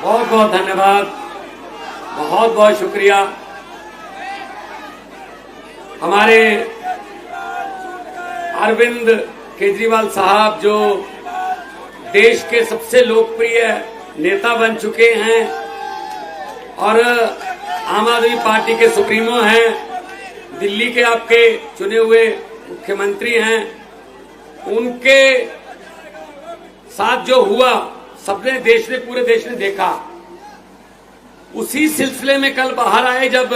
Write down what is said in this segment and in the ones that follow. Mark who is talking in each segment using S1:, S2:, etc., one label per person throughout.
S1: बहुत धन्यवाद, बहुत बहुत शुक्रिया। हमारे अरविंद केजरीवाल साहब जो देश के सबसे लोकप्रिय नेता बन चुके हैं और आम आदमी पार्टी के सुप्रीमो हैं, दिल्ली के आपके चुने हुए मुख्यमंत्री हैं, उनके साथ जो हुआ सबने पूरे देश ने देखा। उसी सिलसिले में कल बाहर आए, जब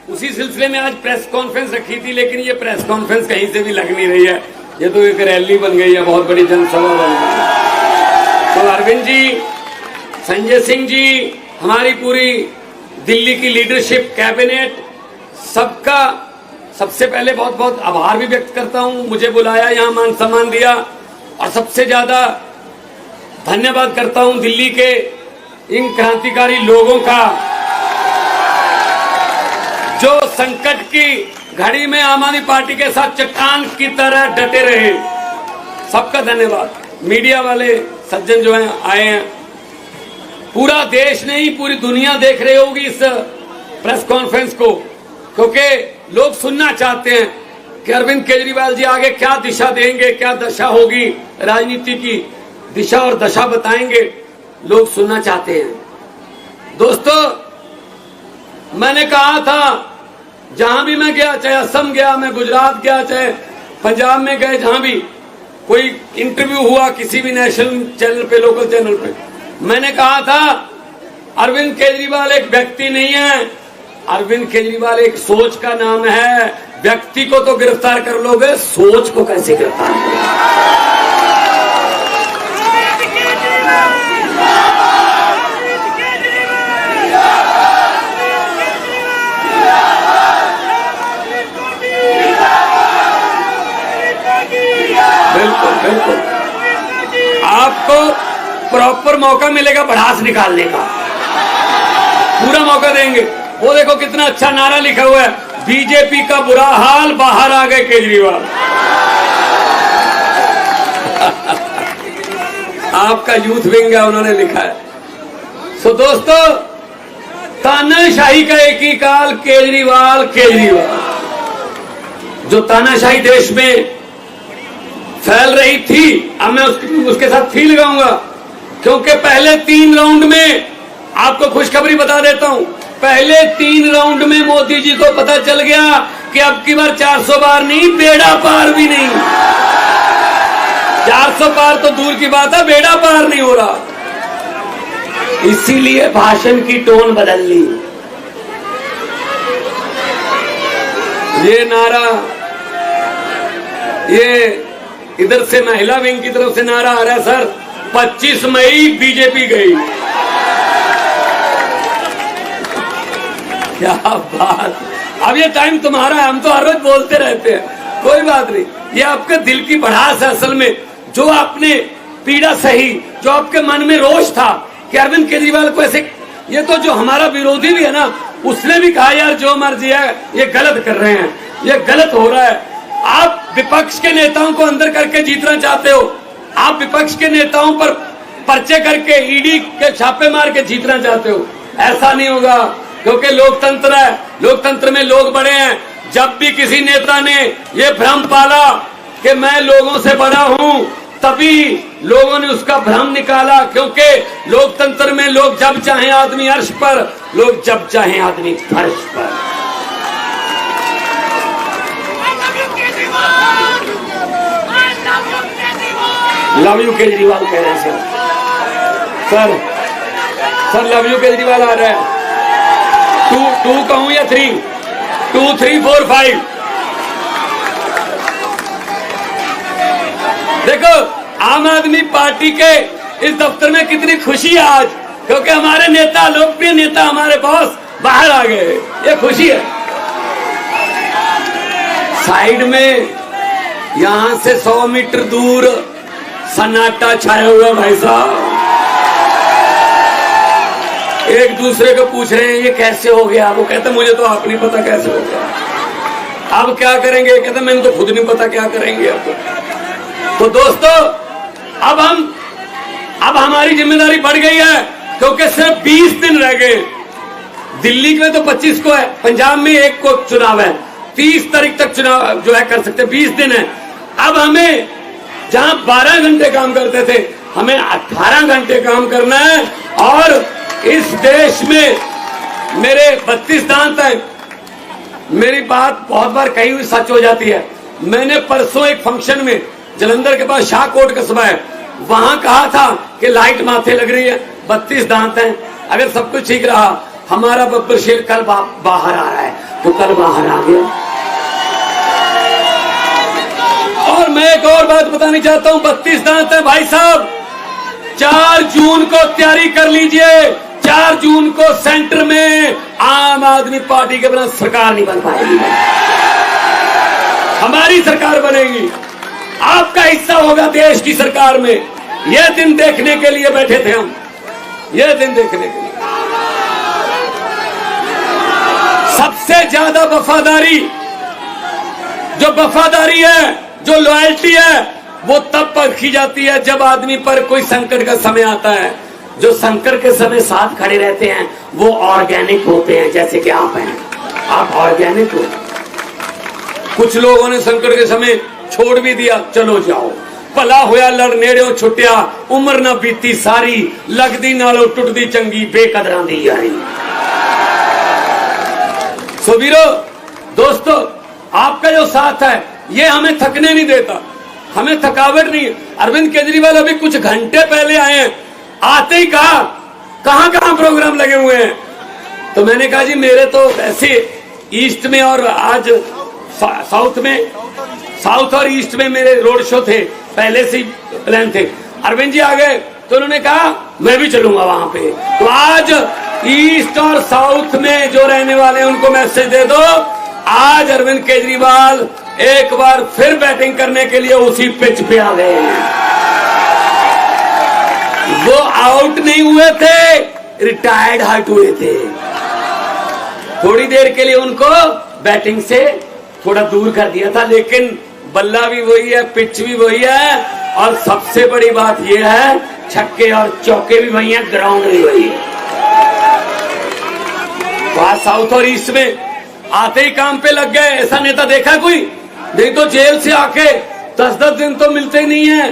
S1: उसी सिलसिले में आज प्रेस कॉन्फ्रेंस रखी थी, लेकिन ये प्रेस कॉन्फ्रेंस कहीं से भी लग नहीं रही है, ये तो एक रैली बन गई है, बहुत बड़ी जनसभा बन गई है। तो अरविंद जी, संजय सिंह जी, हमारी पूरी दिल्ली की लीडरशिप, कैबिनेट, सबका सबसे पहले बहुत बहुत आभार भी व्यक्त करता हूं। मुझे बुलाया, यहां मान सम्मान दिया, और सबसे ज्यादा धन्यवाद करता हूं दिल्ली के इन क्रांतिकारी लोगों का जो संकट की घड़ी में आम आदमी पार्टी के साथ चट्टान की तरह डटे रहे। सबका धन्यवाद। मीडिया वाले सज्जन जो हैं आए हैं, पूरा देश नहीं पूरी दुनिया देख रही होगी इस प्रेस कॉन्फ्रेंस को, क्योंकि लोग सुनना चाहते हैं कि अरविंद केजरीवाल जी आगे क्या दिशा देंगे, क्या दशा होगी, राजनीति की दिशा और दशा बताएंगे, लोग सुनना चाहते हैं। दोस्तों, मैंने कहा था जहां भी मैं गया, चाहे असम गया, मैं गुजरात गया, चाहे पंजाब में गए, जहां भी कोई इंटरव्यू हुआ किसी भी नेशनल चैनल पे, लोकल चैनल पे, मैंने कहा था अरविंद केजरीवाल एक व्यक्ति नहीं है, अरविंद केजरीवाल एक सोच का नाम है। व्यक्ति को तो गिरफ्तार कर लोगे, सोच को कैसे गिरफ्तार करोगे? बिल्कुल बिल्कुल, आपको प्रॉपर मौका मिलेगा भड़ास निकालने का, पूरा मौका देंगे। वो देखो कितना अच्छा नारा लिखा हुआ है, बीजेपी का बुरा हाल, बाहर आ गए केजरीवाल। आपका यूथ विंग है, उन्होंने लिखा है। सो दोस्तों, तानाशाही का एक ही काल, केजरीवाल केजरीवाल। जो तानाशाही देश में फैल रही थी, अब मैं उसके साथ फी लगाऊंगा, क्योंकि पहले 3 राउंड में, आपको खुशखबरी बता देता हूं, पहले 3 राउंड में मोदी जी को पता चल गया कि अब की बार 400 पार नहीं, बेड़ा पार भी नहीं। 400 पार तो दूर की बात है, बेड़ा पार नहीं हो रहा। इसीलिए भाषण की टोन बदल ली। ये नारा, ये इधर से महिला विंग की तरफ से नारा आ रहा है, सर 25 मई बीजेपी गई। क्या बात। अब ये टाइम तुम्हारा है, हम तो हर रोज बोलते रहते हैं, कोई बात नहीं। ये आपके दिल की भड़ास है असल में, जो आपने पीड़ा सही, जो आपके मन में रोष था कि अरविंद केजरीवाल को ऐसे, ये तो जो हमारा विरोधी भी है ना, उसने भी कहा यार जो मर्जी है, ये गलत कर रहे हैं, ये गलत हो रहा है। आप विपक्ष के नेताओं को अंदर करके जीतना चाहते हो, आप विपक्ष के नेताओं पर पर्चे करके, ईडी के छापे मार के जीतना चाहते हो, ऐसा नहीं होगा, क्योंकि लोकतंत्र है, लोकतंत्र में लोग बड़े हैं। जब भी किसी नेता ने ये भ्रम पाला कि मैं लोगों से बड़ा हूं, तभी लोगों ने उसका भ्रम निकाला, क्योंकि लोकतंत्र में लोग जब चाहे आदमी अर्श पर, लोग जब चाहे आदमी फर्श पर। लव यू केजरीवाल कह रहे हैं सर लव यू केजरीवाल आ रहा है। 2 कहूं या 3? 2 3 4 5। देखो आम आदमी पार्टी के इस दफ्तर में कितनी खुशी है आज, क्योंकि हमारे नेता, लोकप्रिय नेता, हमारे बॉस बाहर आ गए, ये खुशी है। साइड में यहां से 100 मीटर दूर सन्नाटा छाया हुआ, भाई साहब एक दूसरे को पूछ रहे हैं ये कैसे हो गया। वो कहते मुझे तो आप नहीं पता कैसे हो गया, अब क्या करेंगे, कहते मैंने तो खुद नहीं पता क्या करेंगे अब। तो दोस्तों, अब हम अब हमारी जिम्मेदारी बढ़ गई है, क्योंकि सिर्फ 20 दिन रह गए। दिल्ली में तो 25 को है, पंजाब में 1 को चुनाव है, 30 तारीख तक चुनाव जो है कर सकते, 20 दिन है। अब हमें जहां 12 घंटे काम करते थे, हमें 18 घंटे काम करना है। और इस देश में मेरे 32 दांत हैं। मेरी बात बहुत बार कही हुई सच हो जाती है। मैंने परसों एक फंक्शन में, जलंधर के पास शाहकोट कस्बा है, वहां कहा था कि लाइट माथे लग रही है, 32 दांत हैं। अगर सब कुछ ठीक रहा, हमारा बब्बर शेर कल बाहर आ रहा है, तो कल बाहर आ गया। और मैं एक और बात बतानी चाहता हूं, 32 दांत है भाई साहब। 4 जून को तैयारी कर लीजिए। 4 जून को सेंटर में आम आदमी पार्टी के बिना सरकार नहीं बन पाएगी, हमारी सरकार बनेगी। आपका हिस्सा होगा देश की सरकार में। यह दिन देखने के लिए बैठे थे हम, यह दिन देखने के लिए। सबसे ज्यादा वफादारी, जो वफादारी है, जो लॉयल्टी है, वो तब परखी जाती है जब आदमी पर कोई संकट का समय आता है। जो संकट के समय साथ खड़े रहते हैं वो ऑर्गेनिक होते हैं, जैसे कि आप हैं, आप ऑर्गेनिक हो। कुछ लोगों ने संकट के समय छोड़ भी दिया, चलो जाओ, भला होया लड़ नेड़े छुट्टिया, उम्र ना बीती सारी, लगदी नालों टुटदी चंगी, बेकदरां दी यारी। सो वीरो, दोस्तों, आपका जो साथ है ये हमें थकने नहीं देता, हमें थकावट नहीं है। अरविंद केजरीवाल अभी कुछ घंटे पहले आए हैं, आते ही कहा कहां कहां प्रोग्राम लगे हुए हैं। तो मैंने कहा जी मेरे तो ऐसे ईस्ट में और आज साउथ में, साउथ और ईस्ट में मेरे रोड शो थे, पहले से प्लान थे। अरविंद जी आ गए तो उन्होंने कहा मैं भी चलूंगा वहां पे। तो आज ईस्ट और साउथ में जो रहने वाले हैं उनको मैसेज दे दो, आज अरविंद केजरीवाल एक बार फिर बैटिंग करने के लिए उसी पिच पे आ गए हैं। वो आउट नहीं हुए थे, रिटायर्ड हट हुए थे। थोड़ी देर के लिए उनको बैटिंग से थोड़ा दूर कर दिया था, लेकिन बल्ला भी वही है, पिच भी वही है, और सबसे बड़ी बात यह है छक्के और चौके भी वही हैं, ग्राउंड भी वही है। वहां साउथ और ईस्ट में आते ही काम पे लग गए। ऐसा नेता देखा कोई? नहीं तो जेल से आके 10-10 दिन तो मिलते ही नहीं है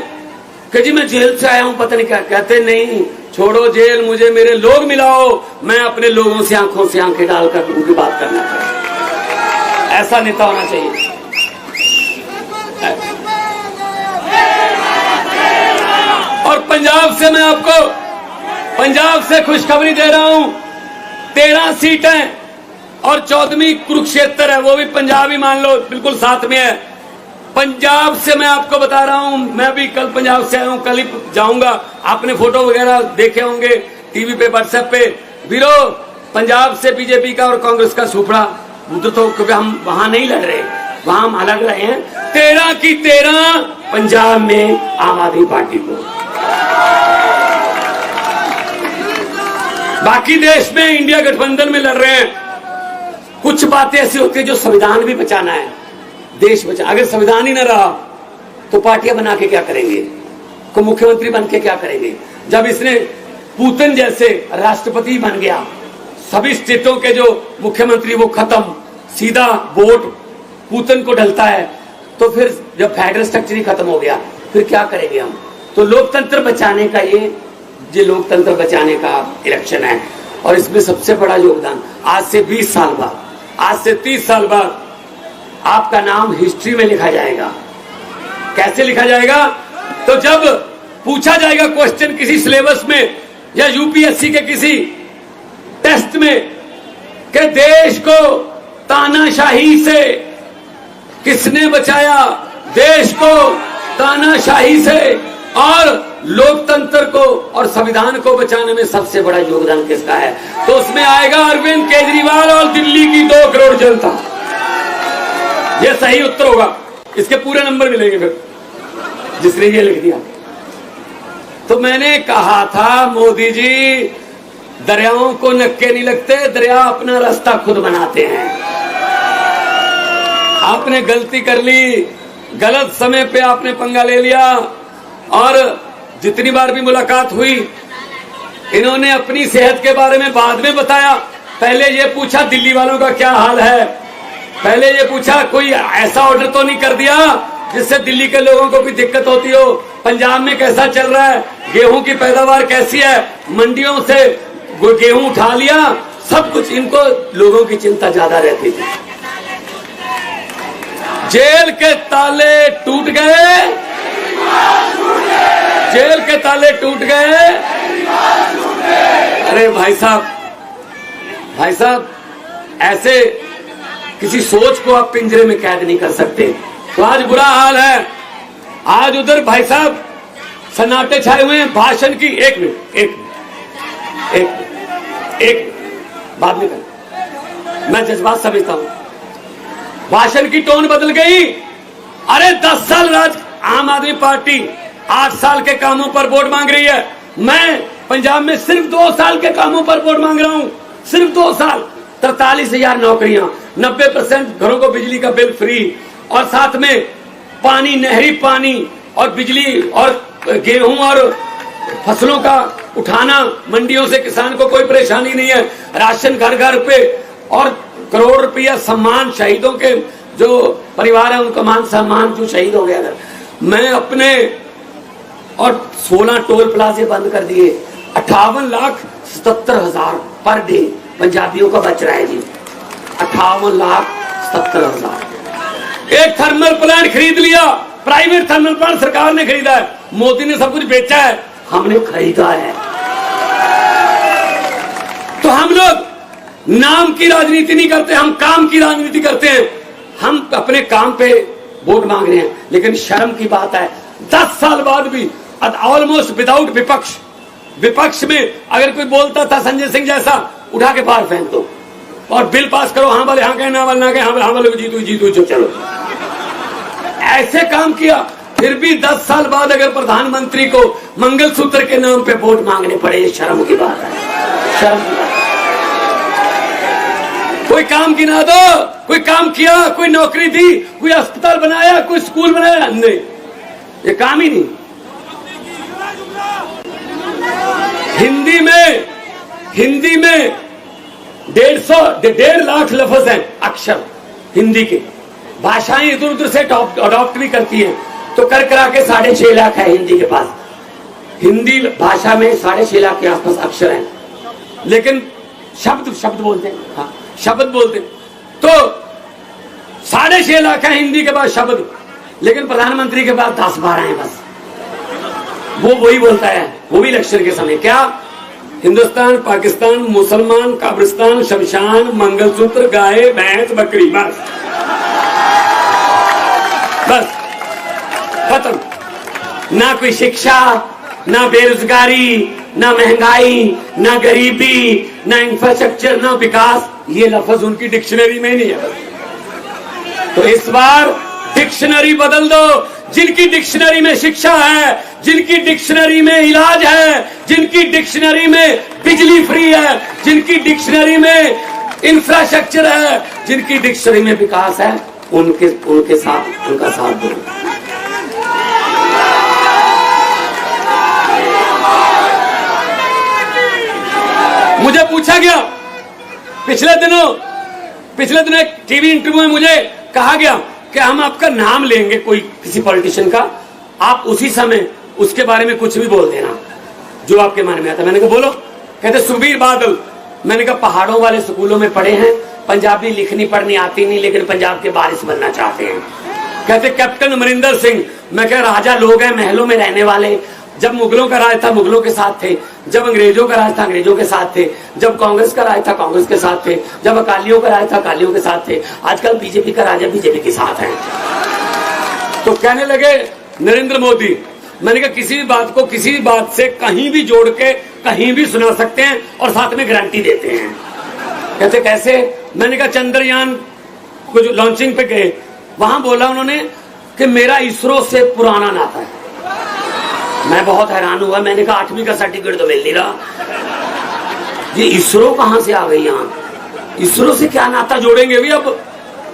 S1: कि जी मैं जेल से आया हूं, पता नहीं क्या कहते। नहीं, छोड़ो जेल, मुझे मेरे लोग मिलाओ, मैं अपने लोगों से आंखों से आंखें डालकर उनकी बात करना चाहिए। ऐसा नेता होना चाहिए। और पंजाब से मैं आपको, पंजाब से खुशखबरी दे रहा हूं, 13 सीटें और 14वीं कुरुक्षेत्र है, वो भी पंजाब ही मान लो, बिल्कुल साथ में है। पंजाब से मैं आपको बता रहा हूं, मैं भी कल पंजाब से आया हूं, कल ही जाऊंगा। आपने फोटो वगैरह देखे होंगे टीवी पे, व्हाट्सएप पे। वीरो, पंजाब से बीजेपी का और कांग्रेस का सुपड़ा, उधर तो क्योंकि हम वहां नहीं लड़ रहे, वहां हम अलग रहे हैं। 13 की 13 पंजाब में आम आदमी पार्टी को। बाकी देश में इंडिया गठबंधन में लड़ रहे हैं। कुछ बातें ऐसी होती है जो संविधान भी बचाना है, देश बचा। अगर संविधान ही न रहा तो पार्टियां बना के क्या करेंगे, को मुख्यमंत्री बन के क्या करेंगे। जब इसने पुतिन जैसे राष्ट्रपति बन गया, सभी स्टेटों के जो मुख्यमंत्री वो खत्म, सीधा वोट पुतिन को ढलता है, तो फिर जब फेडरल स्ट्रक्चर ही खत्म हो गया, फिर क्या करेंगे हम। तो लोकतंत्र बचाने का ये लोकतंत्र बचाने का इलेक्शन है। और इसमें सबसे बड़ा योगदान, आज से 20 साल बाद, आज से 30 साल बाद आपका नाम हिस्ट्री में लिखा जाएगा। कैसे लिखा जाएगा? तो जब पूछा जाएगा क्वेश्चन किसी सिलेबस में या यूपीएससी के किसी टेस्ट में कि देश को तानाशाही से किसने बचाया, देश को तानाशाही से और लोकतंत्र को और संविधान को बचाने में सबसे बड़ा योगदान किसका है, तो उसमें आएगा अरविंद केजरीवाल और दिल्ली की 2 करोड़ जनता। यह सही उत्तर होगा। इसके पूरे नंबर मिलेंगे फिर जिसने ये लिख दिया। तो मैंने कहा था मोदी जी, दरियाओं को नक्के नहीं लगते, दरिया अपना रास्ता खुद बनाते हैं। आपने गलती कर ली, गलत समय पे आपने पंगा ले लिया और जितनी बार भी मुलाकात हुई, इन्होंने अपनी सेहत के बारे में बाद में बताया। पहले ये पूछा दिल्ली वालों का क्या हाल है, पहले ये पूछा कोई ऐसा ऑर्डर तो नहीं कर दिया जिससे दिल्ली के लोगों को भी दिक्कत होती हो, पंजाब में कैसा चल रहा है, गेहूं की पैदावार कैसी है, मंडियों से गेहूं उठा लिया, सब कुछ। इनको लोगों की चिंता ज्यादा रहती थी। जेल के ताले टूट गए, जेल के ताले टूट गए। अरे भाई साहब, भाई साहब, ऐसे किसी सोच को आप पिंजरे में कैद नहीं कर सकते। तो आज बुरा हाल है। आज उधर भाई साहब सन्नाटे छाए हुए हैं भाषण की। एक मिनट बाद में कर, मैं जज्बात समझता हूं। भाषण की टोन बदल गई। अरे 10 साल राज आम आदमी पार्टी 8 साल के कामों पर वोट मांग रही है। मैं पंजाब में सिर्फ 2 साल के कामों पर वोट मांग रहा हूं, सिर्फ 2 साल। 43,000 नौकरियां, 90% घरों को बिजली का बिल फ्री, और साथ में पानी, नहरी पानी और बिजली और गेहूं और फसलों का उठाना, मंडियों से किसान को कोई परेशानी नहीं है, राशन घर घर पे, और करोड़ रुपया सम्मान शहीदों के जो परिवार है उनका मान सम्मान जो शहीद हो गया। अगर मैं अपने, और 16 टोल प्लाजे बंद कर दिए, 58,77,000 पर डे पंजाबियों का बच रहा है जी। 58,77,000। एक थर्मल प्लांट खरीद लिया, प्राइवेट थर्मल प्लांट सरकार ने खरीदा है, मोदी ने सब कुछ बेचा है, हमने खरीदा है। तो हम लोग नाम की राजनीति नहीं करते, हम काम की राजनीति करते हैं। हम अपने काम पे वोट मांग रहे हैं, लेकिन शर्म की बात है 10 साल बाद भी ऑलमोस्ट विदाउट विपक्ष में अगर कोई बोलता था संजय सिंह जैसा, उठा के बाहर फेंक दो और बिल पास करो। हाँ वाले हाँ कहे, ना वाले ना कहे, हाँ वाले को जीतू जो चलो, ऐसे काम किया। फिर भी 10 साल बाद अगर प्रधानमंत्री को मंगलसूत्र के नाम पे वोट मांगने पड़े, ये शर्म की बात है, शर्म की बात। कोई काम गिना दो, कोई काम किया, कोई नौकरी दी, कोई अस्पताल बनाया, कोई स्कूल बनाया, नहीं, ये काम ही नहीं। हिंदी में 1.5 लाख लफ्ज हैं, अक्षर हिंदी के। भाषाएं इधर उधर से अडॉप्ट भी करती हैं, तो कर करा के 6.5 लाख है हिंदी के पास। हिंदी भाषा में 6.5 लाख के आसपास अक्षर हैं, लेकिन शब्द बोलते हैं, हाँ शब्द बोलते हैं। तो 6.5 लाख है हिंदी के पास शब्द, लेकिन प्रधानमंत्री के पास 10-12 हैं बस। वो वही बोलता है, वो भी इलेक्शन के समय, क्या हिंदुस्तान, पाकिस्तान, मुसलमान, कब्रिस्तान, शमशान, मंगलसूत्र, गाय, भैंस, बकरी, बस खत्म। ना कोई शिक्षा, ना बेरोजगारी, ना महंगाई, ना गरीबी, ना इंफ्रास्ट्रक्चर, ना विकास, ये लफ्ज उनकी डिक्शनरी में नहीं है। तो इस बार डिक्शनरी बदल दो। जिनकी डिक्शनरी में शिक्षा है, जिनकी डिक्शनरी में इलाज है, जिनकी डिक्शनरी में बिजली फ्री है, जिनकी डिक्शनरी में इंफ्रास्ट्रक्चर है, जिनकी डिक्शनरी में विकास है, उनके साथ उनका साथ दो। मुझे पूछा गया पिछले दिनों एक टीवी इंटरव्यू में मुझे कहा गया कि हम आपका नाम लेंगे कोई किसी पॉलिटिशियन का, आप उसी समय उसके बारे में कुछ भी बोल देना जो आपके मन में आता। मैंने कहा बोलो। कहते सुखबीर बादल। मैंने कहा पहाड़ों वाले स्कूलों में पढ़े हैं, पंजाबी लिखनी पढ़नी आती नहीं, लेकिन पंजाब के वारिस बनना चाहते हैं। कहते कैप्टन अमरिंदर सिंह। मैं कह राजा लोग हैं, महलों में रहने वाले, जब मुगलों का राज था मुगलों के साथ थे, जब अंग्रेजों का राज था अंग्रेजों के साथ थे, जब कांग्रेस का राज था कांग्रेस के साथ थे, जब अकालियों का राज था अकालियों के साथ थे, आजकल बीजेपी का राज है बीजेपी के साथ है। तो कहने लगे नरेंद्र मोदी। मैंने कहा किसी भी बात को किसी भी बात से कहीं भी जोड़ के कहीं भी सुना सकते हैं और साथ में गारंटी देते हैं। कहते कैसे? मैंने कहा चंद्रयान को जो लॉन्चिंग पे गए, वहां बोला उन्होंने कि मेरा इसरो से पुराना नाता है। मैं बहुत हैरान हुआ। मैंने कहा 8वीं का सर्टिफिकेट तो मिल नहीं रहा, ये इसरो कहां से आ गई यहाँ? इसरो से क्या नाता जोड़ेंगे भी? अब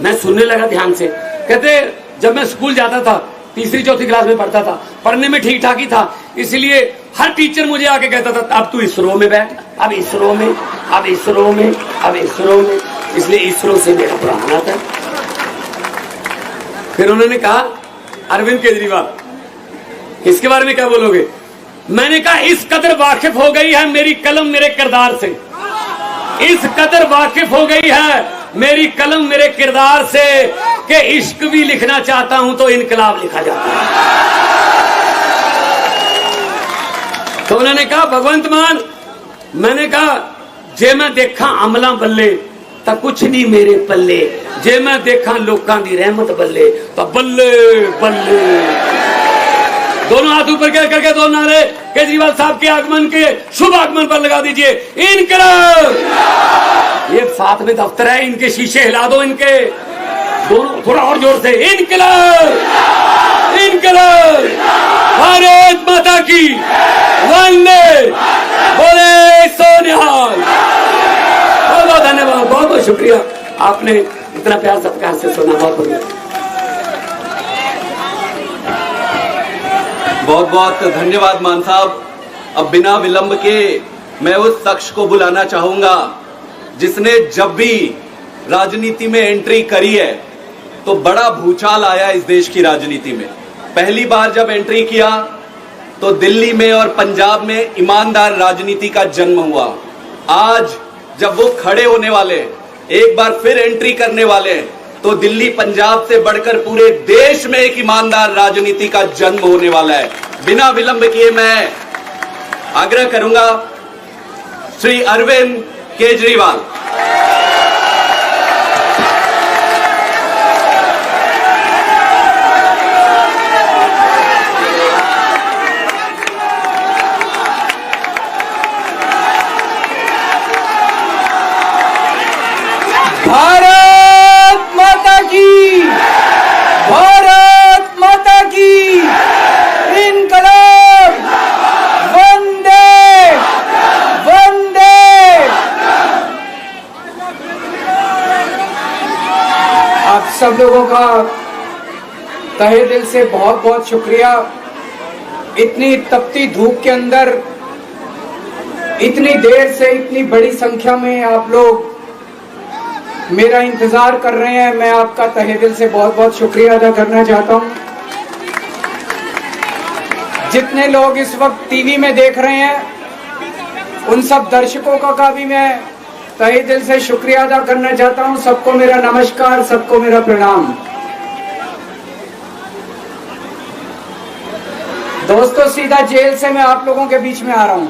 S1: मैं सुनने लगा ध्यान से। कहते जब मैं स्कूल जाता था, 3री-4थी क्लास में पढ़ता था, पढ़ने में ठीक ठाक ही था, इसलिए हर टीचर मुझे आके कहता था अब तू इसरो में बैठ, अब इसरो में, अब इसरो में, अब इसरो में। इसलिए इसरो से मेरा पुराना था। फिर उन्होंने कहा अरविंद केजरीवाल इसके बारे में क्या बोलोगे? मैंने कहा इस कदर वाकिफ हो गई है मेरी कलम मेरे किरदार से, इस कदर वाकिफ हो गई है मेरी कलम मेरे किरदार से कि इश्क भी लिखना चाहता हूं तो इनकलाब लिखा जाता है। तो उन्होंने कहा भगवंत मान, मैंने कहा जे मैं देखा अमला बल्ले तो कुछ नहीं मेरे पल्ले, जे मैं देखा लोकां दी रहमत बल्ले तो बल्ले बल्ले। दोनों हाथ ऊपर करके दो नारे केजरीवाल साहब के आगमन के शुभ आगमन पर लगा दीजिए। इनकलाब। ये साथ में दफ्तर है, इनके शीशे हिला दो, इनके दोनों थोड़ा और जोर से। इनकलाब, इनकलाब, भारत माता की वंदे, बोले सोनिहाल। बहुत बहुत धन्यवाद, बहुत बहुत शुक्रिया, आपने इतना प्यार सत्कार से सुना। बहुत
S2: बहुत बहुत धन्यवाद मान साहब। अब बिना विलंब के मैं उस शख्स को बुलाना चाहूंगा जिसने जब भी राजनीति में एंट्री करी है तो बड़ा भूचाल आया इस देश की राजनीति में। पहली बार जब एंट्री किया तो दिल्ली में और पंजाब में ईमानदार राजनीति का जन्म हुआ। आज जब वो खड़े होने वाले, एक बार फिर एंट्री करने वाले, तो दिल्ली पंजाब से बढ़कर पूरे देश में एक ईमानदार राजनीति का जन्म होने वाला है। बिना विलंब किए मैं आग्रह करूंगा श्री अरविंद केजरीवाल।
S3: भारत माता की, भारत माता की, इनकलाब, वंदे वंदे। आप सब लोगों का तहे दिल से बहुत बहुत शुक्रिया। इतनी तपती धूप के अंदर इतनी देर से इतनी बड़ी संख्या में आप लोग मेरा इंतजार कर रहे हैं। मैं आपका तहे दिल से बहुत बहुत शुक्रिया अदा करना चाहता हूं। जितने लोग इस वक्त टीवी में देख रहे हैं उन सब दर्शकों का भी मैं तहे दिल से शुक्रिया अदा करना चाहता हूं। सबको मेरा नमस्कार, सबको मेरा प्रणाम। दोस्तों, सीधा जेल से मैं आप लोगों के बीच में आ रहा हूं।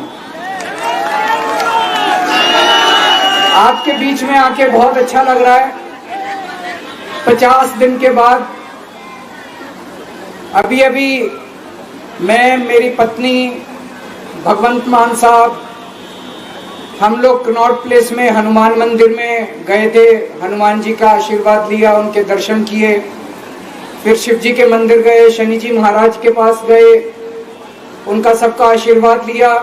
S3: आपके बीच में आके बहुत अच्छा लग रहा है। 50 दिन के बाद अभी मैं, मेरी पत्नी भगवंत मान साहब, हम लोग कनॉट प्लेस में हनुमान मंदिर में गए थे। हनुमान जी का आशीर्वाद लिया, उनके दर्शन किए। फिर शिव जी के मंदिर गए, शनि जी महाराज के पास गए, उनका सबका आशीर्वाद लिया।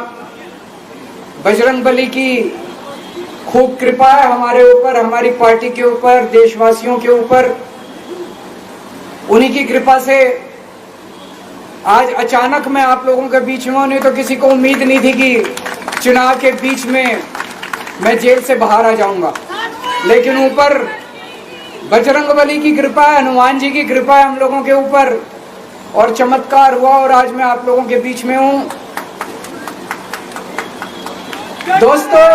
S3: बजरंग बली की खूब कृपा है हमारे ऊपर, हमारी पार्टी के ऊपर, देशवासियों के ऊपर। उन्हीं की कृपा से आज अचानक मैं आप लोगों के बीच में हूं। नहीं तो किसी को उम्मीद नहीं थी कि चुनाव के बीच में मैं जेल से बाहर आ जाऊंगा, लेकिन ऊपर बजरंग बली की कृपा है, हनुमान जी की कृपा है हम लोगों के ऊपर, और चमत्कार हुआ और आज मैं आप लोगों के बीच में हूं। दोस्तों,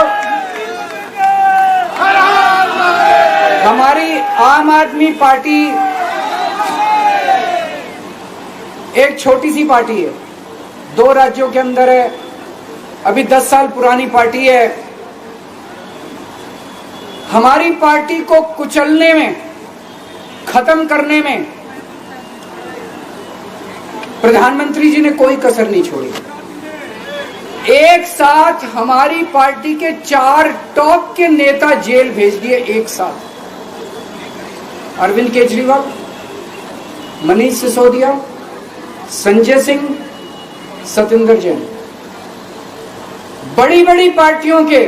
S3: हमारी आम आदमी पार्टी एक छोटी सी पार्टी है, 2 राज्यों के अंदर है, अभी 10 साल पुरानी पार्टी है। हमारी पार्टी को कुचलने में, खत्म करने में प्रधानमंत्री जी ने कोई कसर नहीं छोड़ी। एक साथ हमारी पार्टी के 4 टॉप के नेता जेल भेज दिए एक साथ। अरविंद केजरीवाल, मनीष सिसोदिया, संजय सिंह, सत्येंद्र जैन। बड़ी बड़ी पार्टियों के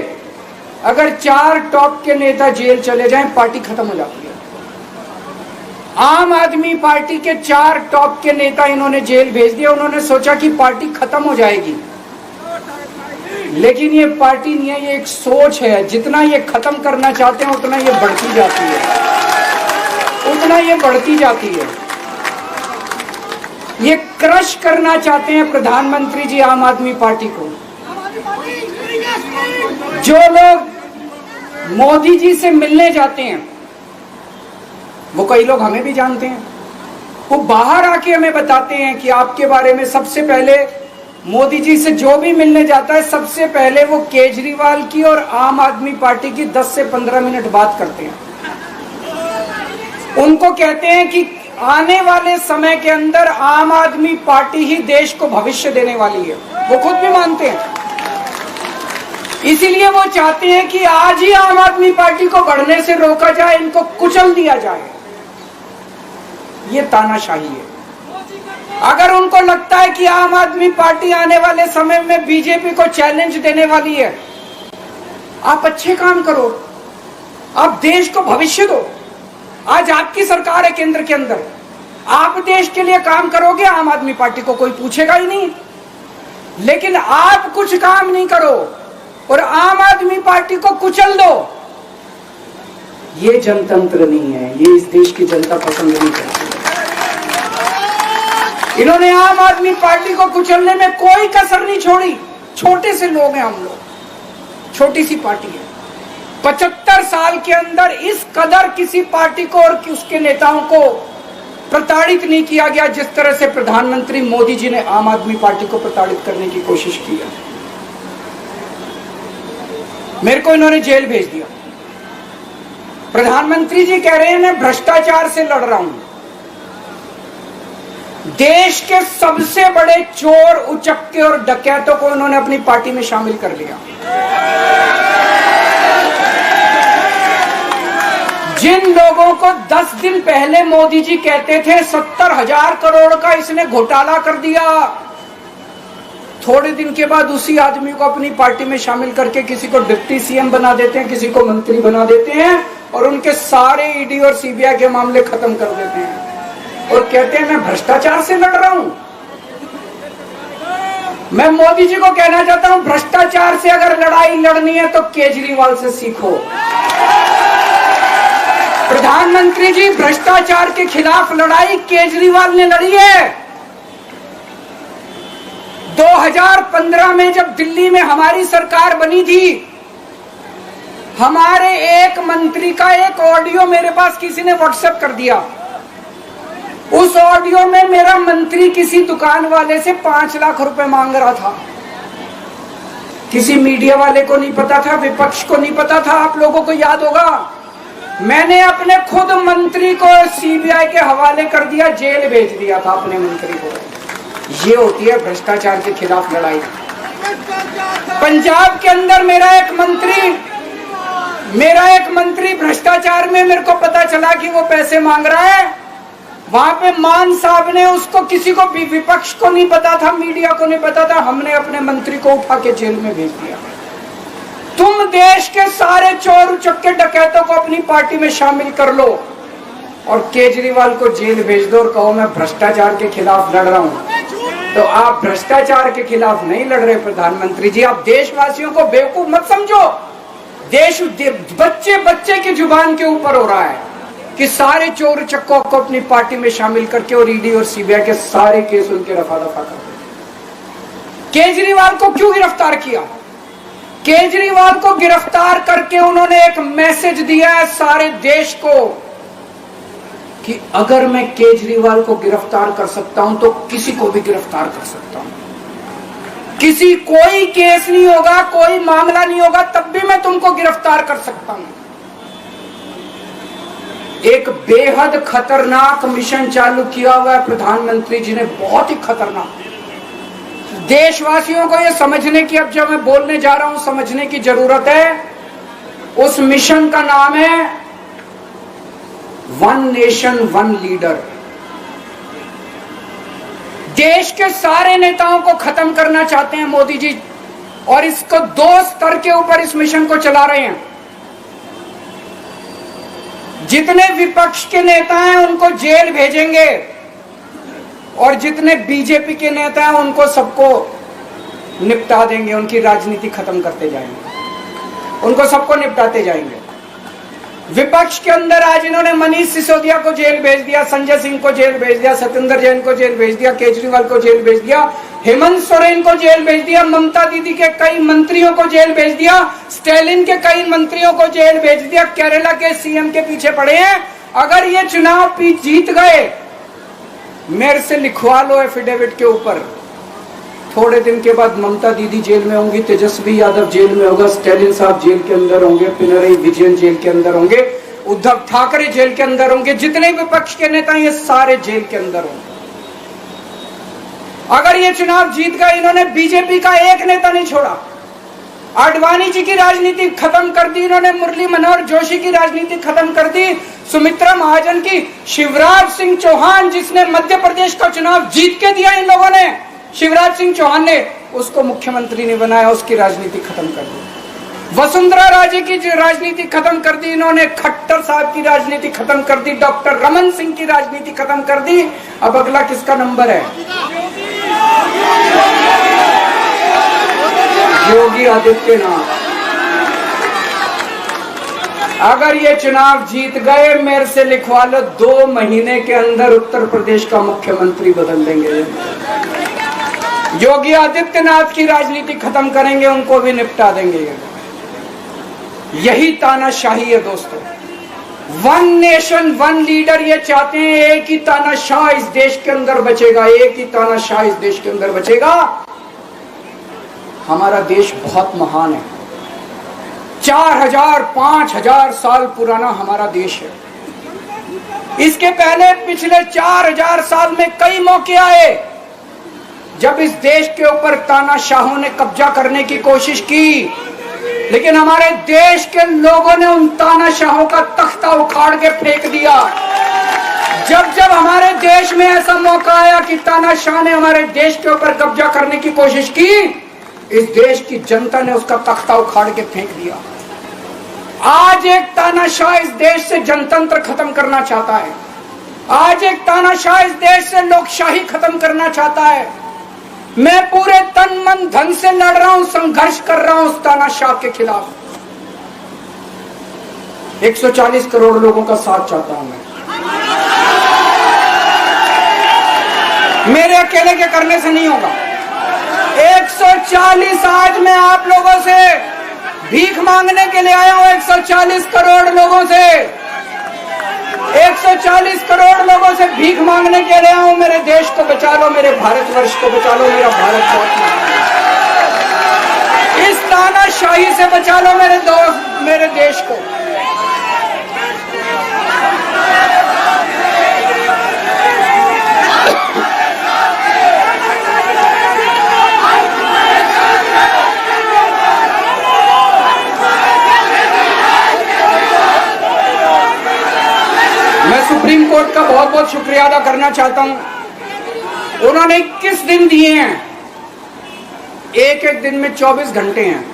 S3: अगर 4 टॉप के नेता जेल चले जाएं, पार्टी खत्म हो जाती है। आम आदमी पार्टी के 4 टॉप के नेता इन्होंने जेल भेज दिया। उन्होंने सोचा कि पार्टी खत्म हो जाएगी, लेकिन ये पार्टी नहीं है, ये एक सोच है। जितना ये खत्म करना चाहते हैं उतना ये बढ़ती जाती है, उतना ये बढ़ती जाती है। ये क्रश करना चाहते हैं प्रधानमंत्री जी आम आदमी पार्टी को। जो लोग मोदी जी से मिलने जाते हैं, वो कई लोग हमें भी जानते हैं, वो बाहर आके हमें बताते हैं कि आपके बारे में सबसे पहले मोदी जी से जो भी मिलने जाता है, सबसे पहले वो केजरीवाल की और आम आदमी पार्टी की 10 से 15 मिनट बात करते हैं। उनको कहते हैं कि आने वाले समय के अंदर आम आदमी पार्टी ही देश को भविष्य देने वाली है। वो खुद भी मानते हैं। इसीलिए वो चाहते हैं कि आज ही आम आदमी पार्टी को बढ़ने से रोका जाए, इनको कुचल दिया जाए। ये तानाशाही है। अगर उनको लगता है कि आम आदमी पार्टी आने वाले समय में बीजेपी को चैलेंज देने वाली है, आप अच्छे काम करो, आप देश को भविष्य दो। आज आपकी सरकार है केंद्र के अंदर, आप देश के लिए काम करोगे, आम आदमी पार्टी को कोई पूछेगा ही नहीं। लेकिन आप कुछ काम नहीं करो और आम आदमी पार्टी को कुचल दो, ये जनतंत्र नहीं है, ये इस देश की जनता पसंद नहीं करती। इन्होंने आम आदमी पार्टी को कुचलने में कोई कसर नहीं छोड़ी। छोटे से लोग हैं हम लोग, छोटी सी पार्टी है। 75 साल के अंदर इस कदर किसी पार्टी को और उसके नेताओं को प्रताड़ित नहीं किया गया जिस तरह से प्रधानमंत्री मोदी जी ने आम आदमी पार्टी को प्रताड़ित करने की कोशिश की है। मेरे को इन्होंने जेल भेज दिया। प्रधानमंत्री जी कह रहे हैं मैं भ्रष्टाचार से लड़ रहा हूं। देश के सबसे बड़े चोर, उचक्के और डकैतों को उन्होंने अपनी पार्टी में शामिल कर लिया। जिन लोगों को 10 दिन पहले मोदी जी कहते थे 70,000 करोड़ का इसने घोटाला कर दिया, थोड़े दिन के बाद उसी आदमी को अपनी पार्टी में शामिल करके किसी को डिप्टी सीएम बना देते हैं, किसी को मंत्री बना देते हैं और उनके सारे ईडी और सीबीआई के मामले खत्म कर देते हैं और कहते हैं मैं भ्रष्टाचार से लड़ रहा हूं। मैं मोदी जी को कहना चाहता हूं, भ्रष्टाचार से अगर लड़ाई लड़नी है तो केजरीवाल से सीखो। प्रधानमंत्री जी, भ्रष्टाचार के खिलाफ लड़ाई केजरीवाल ने लड़ी है। 2015 में जब दिल्ली में हमारी सरकार बनी थी, हमारे एक मंत्री का एक ऑडियो मेरे पास किसी ने व्हाट्सएप कर दिया। उस ऑडियो में मेरा मंत्री किसी दुकान वाले से 5 लाख रुपए मांग रहा था। किसी मीडिया वाले को नहीं पता था, विपक्ष को नहीं पता था। आप लोगों को याद होगा, मैंने अपने खुद मंत्री को सीबीआई के हवाले कर दिया, जेल भेज दिया था अपने मंत्री को। ये होती है भ्रष्टाचार के खिलाफ लड़ाई। पंजाब के अंदर मेरा एक मंत्री भ्रष्टाचार में, मेरे को पता चला कि वो पैसे मांग रहा है। वहां पे मान साहब ने उसको, किसी को भी, विपक्ष को नहीं पता था, मीडिया को नहीं पता था, हमने अपने मंत्री को उठा के जेल में भेज दिया। तुम देश के सारे चोर उचक्के डकैतों को अपनी पार्टी में शामिल कर लो और केजरीवाल को जेल भेज दो और कहो मैं भ्रष्टाचार के खिलाफ लड़ रहा हूं। तो आप भ्रष्टाचार के खिलाफ नहीं लड़ रहे प्रधानमंत्री जी। आप देशवासियों को बेवकूफ मत समझो। देश बच्चे बच्चे की जुबान के ऊपर हो रहा है कि सारे चोर चक्कों को अपनी पार्टी में शामिल करके और ईडी और सीबीआई के सारे केस उनके रफा दफा कर दे। केजरीवाल को क्यों गिरफ्तार किया? केजरीवाल को गिरफ्तार करके उन्होंने एक मैसेज दिया है सारे देश को कि अगर मैं केजरीवाल को गिरफ्तार कर सकता हूं तो किसी को भी गिरफ्तार कर सकता हूं। कोई केस नहीं होगा, कोई मामला नहीं होगा, तब भी मैं तुमको गिरफ्तार कर सकता हूं। एक बेहद खतरनाक मिशन चालू किया हुआ है प्रधानमंत्री जी ने, बहुत ही खतरनाक। देशवासियों को यह समझने की, अब जब मैं बोलने जा रहा हूं, समझने की जरूरत है। उस मिशन का नाम है वन नेशन वन लीडर। देश के सारे नेताओं को खत्म करना चाहते हैं मोदी जी और इसको 2 स्तर के ऊपर इस मिशन को चला रहे हैं। जितने विपक्ष के नेता हैं उनको जेल भेजेंगे और जितने बीजेपी के नेता हैं उनको सबको निपटा देंगे, उनकी राजनीति खत्म करते जाएंगे, उनको सबको निपटाते जाएंगे। विपक्ष के अंदर आज इन्होंने मनीष सिसोदिया को जेल भेज दिया, संजय सिंह को जेल भेज दिया, सत्येंद्र जैन को जेल भेज दिया, केजरीवाल को जेल भेज दिया, हेमंत सोरेन को जेल भेज दिया, ममता दीदी के कई मंत्रियों को जेल भेज दिया, स्टालिन के कई मंत्रियों को जेल भेज दिया, केरला के सीएम के पीछे पड़े हैं। अगर ये चुनाव जीत गए, मेरे से लिखवा लो एफिडेविट के ऊपर, थोड़े दिन के बाद ममता दीदी जेल में होंगी, तेजस्वी यादव जेल में होगा, स्टालिन साहब जेल के अंदर होंगे, पिनरई विजयन जेल के अंदर होंगे, उद्धव ठाकरे जेल के अंदर होंगे, जितने विपक्ष के नेता ये सारे जेल के अंदर होंगे। अगर ये चुनाव जीत गए, इन्होंने बीजेपी का एक नेता नहीं छोड़ा, आडवाणी जी की राजनीति खत्म कर दी इन्होंने, मुरली मनोहर जोशी की राजनीति खत्म कर दी, सुमित्रा महाजन की, शिवराज सिंह चौहान जिसने मध्य प्रदेश का चुनाव जीत के दिया इन लोगों ने, शिवराज सिंह चौहान ने उसको मुख्यमंत्री नहीं बनाया, उसकी राजनीति खत्म कर दी। वसुंधरा राजे की राजनीति खत्म कर दी इन्होंने, खट्टर साहब की राजनीति खत्म कर दी, डॉक्टर रमन सिंह की राजनीति खत्म कर दी। अब अगला किसका नंबर है? योगी आदित्यनाथ। अगर ये चुनाव जीत गए, मेरे से लिखवा लो, 2 महीने के अंदर उत्तर प्रदेश का मुख्यमंत्री बदल देंगे। योगी आदित्यनाथ की राजनीति खत्म करेंगे, उनको भी निपटा देंगे। यही तानाशाही है दोस्तों। 1 नेशन 1 लीडर ये चाहते हैं, एक ही तानाशाह इस देश के अंदर बचेगा, एक ही तानाशाह इस देश के अंदर बचेगा। हमारा देश बहुत महान है, 4000 5000 साल पुराना हमारा देश है। इसके पहले पिछले 4000 साल में कई मौके आए जब इस देश के ऊपर तानाशाहों ने कब्जा करने की कोशिश की, लेकिन हमारे देश के लोगों ने उन तानाशाहों का तख्ता उखाड़ के फेंक दिया। जब जब हमारे देश में ऐसा मौका आया कि तानाशाह ने हमारे देश के ऊपर कब्जा करने की कोशिश की, इस देश की जनता ने उसका तख्ता उखाड़ के फेंक दिया। आज एक तानाशाह इस देश से जनतंत्र खत्म करना चाहता है, आज एक तानाशाह इस देश से लोकशाही खत्म करना चाहता है। मैं पूरे तन मन धन से लड़ रहा हूं, संघर्ष कर रहा हूं उस तानाशाह के खिलाफ। 140 करोड़ लोगों का साथ चाहता हूं मैं। मेरे अकेले के करने से नहीं होगा। 140 आज मैं आप लोगों से भीख मांगने के लिए आया हूं, 140 करोड़ लोगों से, 140 करोड़ लोगों से भीख मांगने के लिए आया हूं। मेरे देश को बचा लो, मेरे भारतवर्ष को बचा लो, मेरा भारत बहुत महान है। इस तानाशाही से बचा लो मेरे दोस्त, मेरे देश को। सुप्रीम कोर्ट का बहुत बहुत शुक्रिया अदा करना चाहता हूं। उन्होंने 21 दिन दिए हैं, एक एक दिन में 24 घंटे हैं।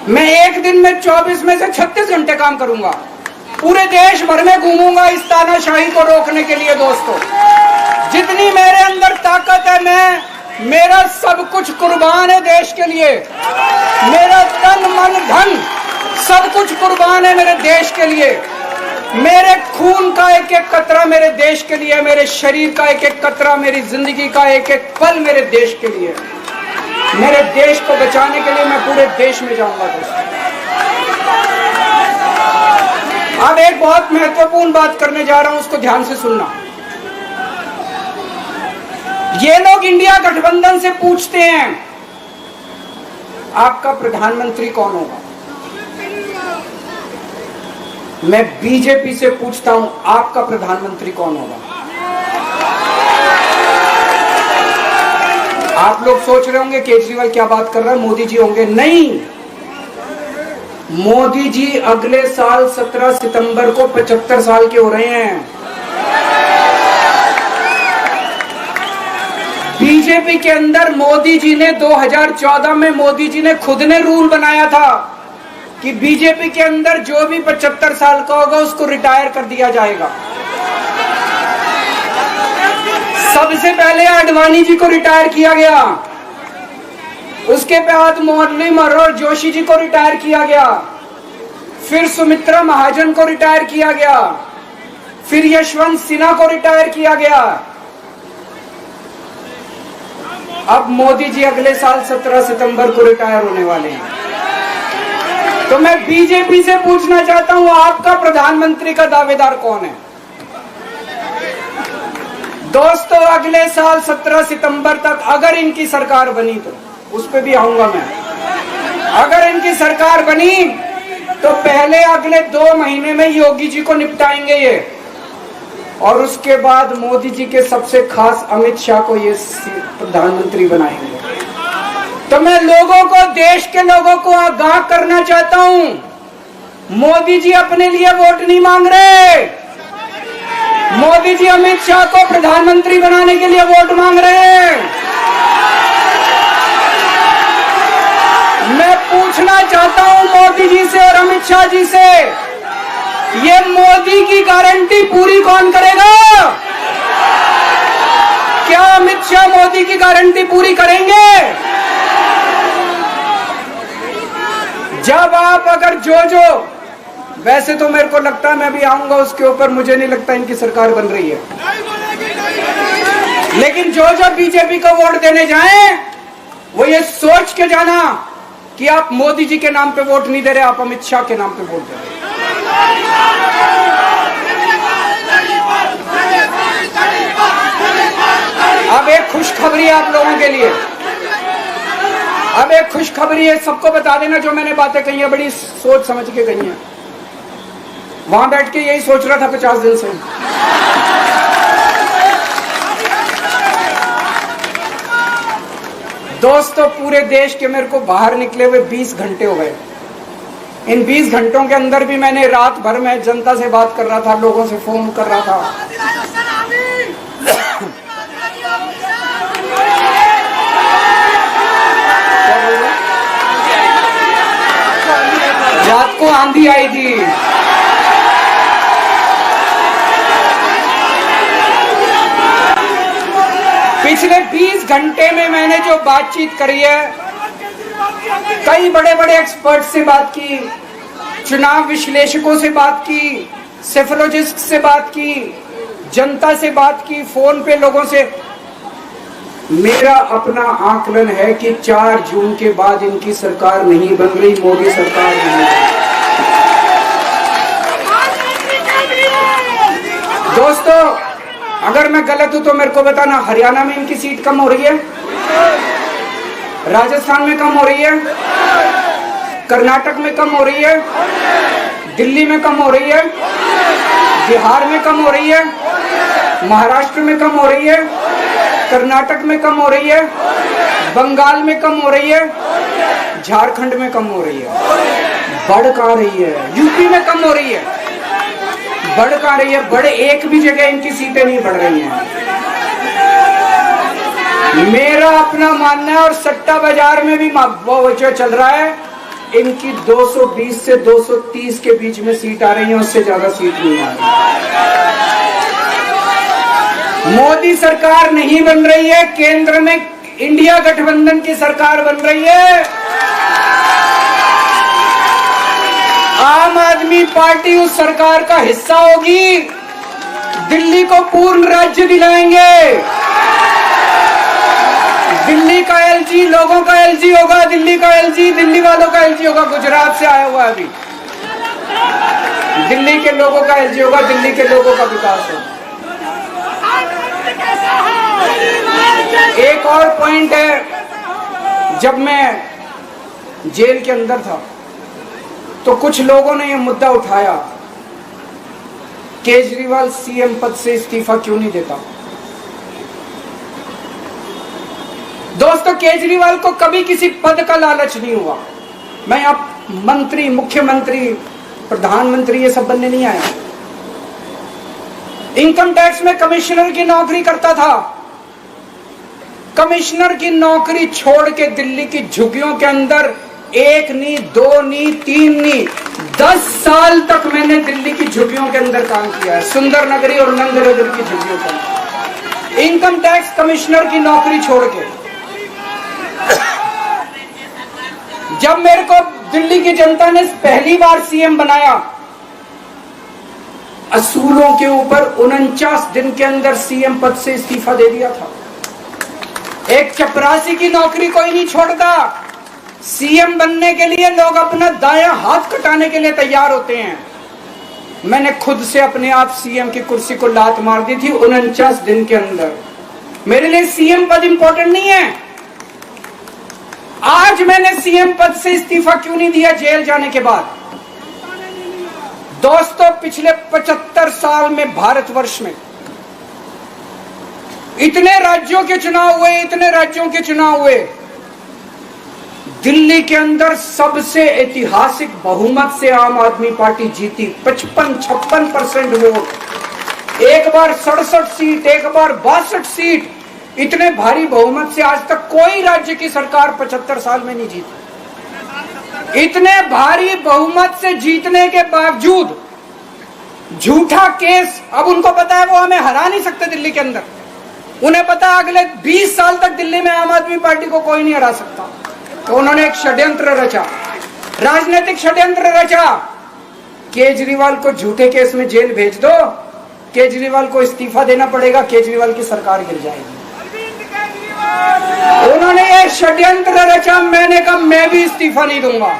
S3: मैं एक दिन में 24 में से 36 घंटे काम करूंगा, पूरे देश भर में घूमूंगा इस तानाशाही को रोकने के लिए। दोस्तों, जितनी मेरे अंदर ताकत है, मेरा सब कुछ कुर्बान है देश के लिए। मेरा तन मन धन सब कुछ कुर्बान है मेरे देश के लिए। मेरे खून का एक एक कतरा मेरे देश के लिए, मेरे शरीर का एक एक कतरा, मेरी जिंदगी का एक एक पल मेरे देश के लिए। मेरे देश को बचाने के लिए मैं पूरे देश में जाऊंगा दोस्तों। अब एक बहुत महत्वपूर्ण बात करने जा रहा हूं, उसको ध्यान से सुनना। ये लोग इंडिया गठबंधन से पूछते हैं आपका प्रधानमंत्री कौन होगा। मैं बीजेपी से पूछता हूं आपका प्रधानमंत्री कौन होगा। आप लोग सोच रहे होंगे केजरीवाल क्या बात कर रहा है, मोदी जी होंगे। नहीं, मोदी जी अगले साल 17 सितंबर को 75 साल के हो रहे हैं। बीजेपी के अंदर मोदी जी ने 2014 में मोदी जी ने खुद ने रूल बनाया था कि बीजेपी के अंदर जो भी 75 साल का होगा उसको रिटायर कर दिया जाएगा। सबसे पहले आडवाणी जी को रिटायर किया गया, उसके बाद मुरली मनोहर जोशी जी को रिटायर किया गया, फिर सुमित्रा महाजन को रिटायर किया गया, फिर यशवंत सिन्हा को रिटायर किया गया। अब मोदी जी अगले साल 17 सितंबर को रिटायर होने वाले हैं। तो मैं बीजेपी से पूछना चाहता हूं, आपका प्रधानमंत्री का दावेदार कौन है? दोस्तों, अगले साल 17 सितंबर तक अगर इनकी सरकार बनी, तो उस पे भी आऊंगा मैं, अगर इनकी सरकार बनी तो पहले अगले 2 महीने में योगी जी को निपटाएंगे ये, और उसके बाद मोदी जी के सबसे खास अमित शाह को ये प्रधानमंत्री बनाएंगे। तो मैं लोगों को, देश के लोगों को आगाह करना चाहता हूं, मोदी जी अपने लिए वोट नहीं मांग रहे, मोदी जी अमित शाह को प्रधानमंत्री बनाने के लिए वोट मांग रहे हैं। मैं पूछना चाहता हूं मोदी जी से और अमित शाह जी से, ये मोदी की गारंटी पूरी कौन करेगा? क्या अमित शाह मोदी की गारंटी पूरी करेंगे? जब आप अगर जो वैसे तो मेरे को लगता है, मैं भी आऊंगा उसके ऊपर, मुझे नहीं लगता इनकी सरकार बन रही है, लेकिन जो बीजेपी को वोट देने जाएं वो ये सोच के जाना कि आप मोदी जी के नाम पे वोट नहीं दे रहे, आप अमित शाह के नाम पे वोट दे रहे। अब एक खुशखबरी है आप लोगों के लिए, अब एक खुशखबरी है, सबको बता देना, जो मैंने बातें कही है बड़ी सोच समझ के कही है, वहां बैठ के यही सोच रहा था 50 दिन से। दोस्तों, पूरे देश के मेरे को बाहर निकले हुए 20 घंटे हो गए। इन 20 घंटों के अंदर भी मैंने रात भर में जनता से बात कर रहा था, लोगों से फोन कर रहा था। रात को आंधी आई थी, पिछले 20 घंटे में मैंने जो बातचीत करी है, कई बड़े बड़े एक्सपर्ट से बात की, चुनाव विश्लेषकों से बात की, सेफोलॉजिस्ट से बात की, जनता से बात की, फोन पे लोगों से। मेरा अपना आकलन है कि 4 जून के बाद इनकी सरकार नहीं बन रही, मोदी सरकार नहीं बन रही। दोस्तों, अगर मैं गलत हूं तो मेरे को बताना, हरियाणा में इनकी सीट कम हो रही है, राजस्थान में कम हो रही है, कर्नाटक में कम हो रही है, दिल्ली में कम हो रही है, बिहार में कम हो रही है, महाराष्ट्र में कम हो रही है, कर्नाटक में कम हो रही है, बंगाल में कम हो रही है, झारखंड में कम हो रही है। बढ़ कहां रही है? यूपी में कम हो रही है, बढ़ कहां रही है? बड़े एक भी जगह इनकी सीटें नहीं बढ़ रही हैं। मेरा अपना मानना है, और सट्टा बाजार में भी वो जो चल रहा है, इनकी 220 से 230 के बीच में सीट आ रही है, उससे ज्यादा सीट नहीं आ रही। मोदी सरकार नहीं बन रही है, केंद्र में इंडिया गठबंधन की सरकार बन रही है। आम आदमी पार्टी उस सरकार का हिस्सा होगी, दिल्ली को पूर्ण राज्य दिलाएंगे। दिल्ली का एलजी लोगों का एलजी होगा, दिल्ली का एलजी दिल्ली वालों का एलजी होगा। गुजरात से आया हुआ अभी, दिल्ली के लोगों का एलजी होगा, दिल्ली के लोगों का विकास होगा। एक और पॉइंट है, जब मैं जेल के अंदर था तो कुछ लोगों ने यह मुद्दा उठाया, केजरीवाल सीएम पद से इस्तीफा क्यों नहीं देता। दोस्तों, केजरीवाल को कभी किसी पद का लालच नहीं हुआ। मैं अब मंत्री, मुख्यमंत्री, प्रधानमंत्री ये सब बनने नहीं आया। इनकम टैक्स में कमिश्नर की नौकरी करता था, कमिश्नर की नौकरी छोड़ के दिल्ली की झुग्गियों के अंदर एक नहीं, दो नहीं, तीन नहीं, 10 साल तक मैंने दिल्ली की झुग्गियों के अंदर काम किया है, सुंदर नगरी और नंद नगरी की झुग्गियों के अंदर, इनकम टैक्स कमिश्नर की नौकरी छोड़ के। जब मेरे को दिल्ली की जनता ने पहली बार सीएम बनाया, असूलों के ऊपर 49 दिन के अंदर सीएम पद से इस्तीफा दे दिया था। एक चपरासी की नौकरी कोई नहीं छोड़ता। सीएम बनने के लिए लोग अपना दायां हाथ कटाने के लिए तैयार होते हैं। मैंने खुद से अपने आप सीएम की कुर्सी को लात मार दी थी 49 दिन के अंदर। मेरे लिए सीएम पद इंपॉर्टेंट नहीं है। आज मैंने सीएम पद से इस्तीफा क्यों नहीं दिया जेल जाने के बाद? दोस्तों, पिछले 75 साल में भारतवर्ष में इतने राज्यों के चुनाव हुए, इतने राज्यों के चुनाव हुए, दिल्ली के अंदर सबसे ऐतिहासिक बहुमत से आम आदमी पार्टी जीती। 55-56% वोट, एक बार 67 सीट, एक बार 62 सीट। इतने भारी बहुमत से आज तक कोई राज्य की सरकार 75 साल में नहीं जीती। इतने भारी बहुमत से जीतने के बावजूद झूठा केस, अब उनको पता है वो हमें हरा नहीं सकते दिल्ली के अंदर। उन्हें पता है अगले 20 साल तक दिल्ली में आम आदमी पार्टी को कोई नहीं हरा सकता। तो उन्होंने एक षड्यंत्र रचा, राजनीतिक षड्यंत्र रचा। केजरीवाल को झूठे केस में जेल भेज दो, केजरीवाल को इस्तीफा देना पड़ेगा, केजरीवाल की सरकार गिर जाएगी। उन्होंने ये षड्यंत्र रचा। मैंने कहा मैं भी इस्तीफा नहीं दूंगा।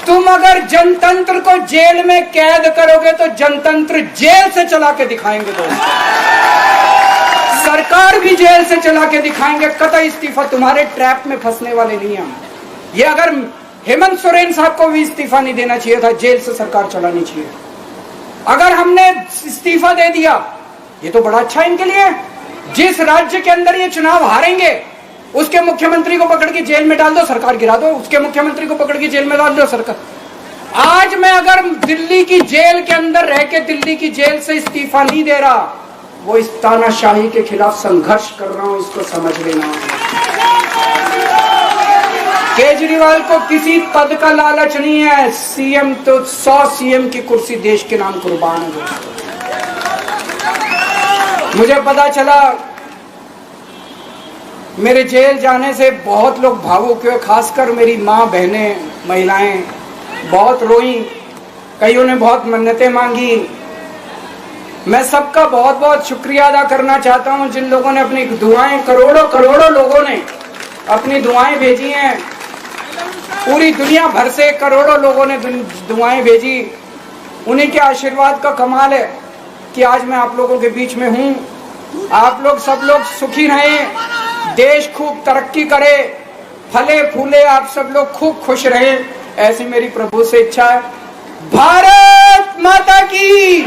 S3: तुम अगर जनतंत्र को जेल में कैद करोगे तो जनतंत्र जेल से चला के दिखाएंगे। दोस्त, सरकार भी जेल से चला के दिखाएंगे। कतई इस्तीफा, तुम्हारे ट्रैप में फंसने वाले नहीं हम। ये अगर हेमंत सोरेन साहब को भी इस्तीफा नहीं देना चाहिए था, जेल से सरकार चलानी चाहिए। अगर हमने इस्तीफा दे दिया, ये तो बड़ा अच्छा इनके लिए। जिस राज्य के अंदर ये चुनाव हारेंगे उसके मुख्यमंत्री को पकड़ के जेल में डाल दो, सरकार गिरा दो। उसके मुख्यमंत्री को पकड़ के जेल में डाल दो, सरकार। आज मैं अगर दिल्ली की जेल के अंदर रह के दिल्ली की जेल से इस्तीफा नहीं दे रहा, वो इस तानाशाही के खिलाफ संघर्ष कर रहा हूं, इसको समझ लेना। केजरीवाल को किसी पद का लालच नहीं है। सीएम तो 100 सीएम की कुर्सी देश के नाम कुर्बान है। मुझे पता चला मेरे जेल जाने से बहुत लोग भावुक हुए, खासकर मेरी माँ, बहनें, महिलाएं बहुत रोई। कईयों ने बहुत मन्नतें मांगी। मैं सबका बहुत बहुत शुक्रिया अदा करना चाहता हूं जिन लोगों ने अपनी दुआएं, करोड़ों लोगों ने अपनी दुआएं भेजी हैं। पूरी दुनिया भर से करोड़ों लोगों ने दुआएं भेजी। उन्हीं के आशीर्वाद का कमाल है कि आज मैं आप लोगों के बीच में हूं। आप लोग सब लोग सुखी रहें, देश खूब तरक्की करे, फले फूले, आप सब लोग खूब खुश रहें, ऐसी मेरी प्रभु से इच्छा है। भारत माता की।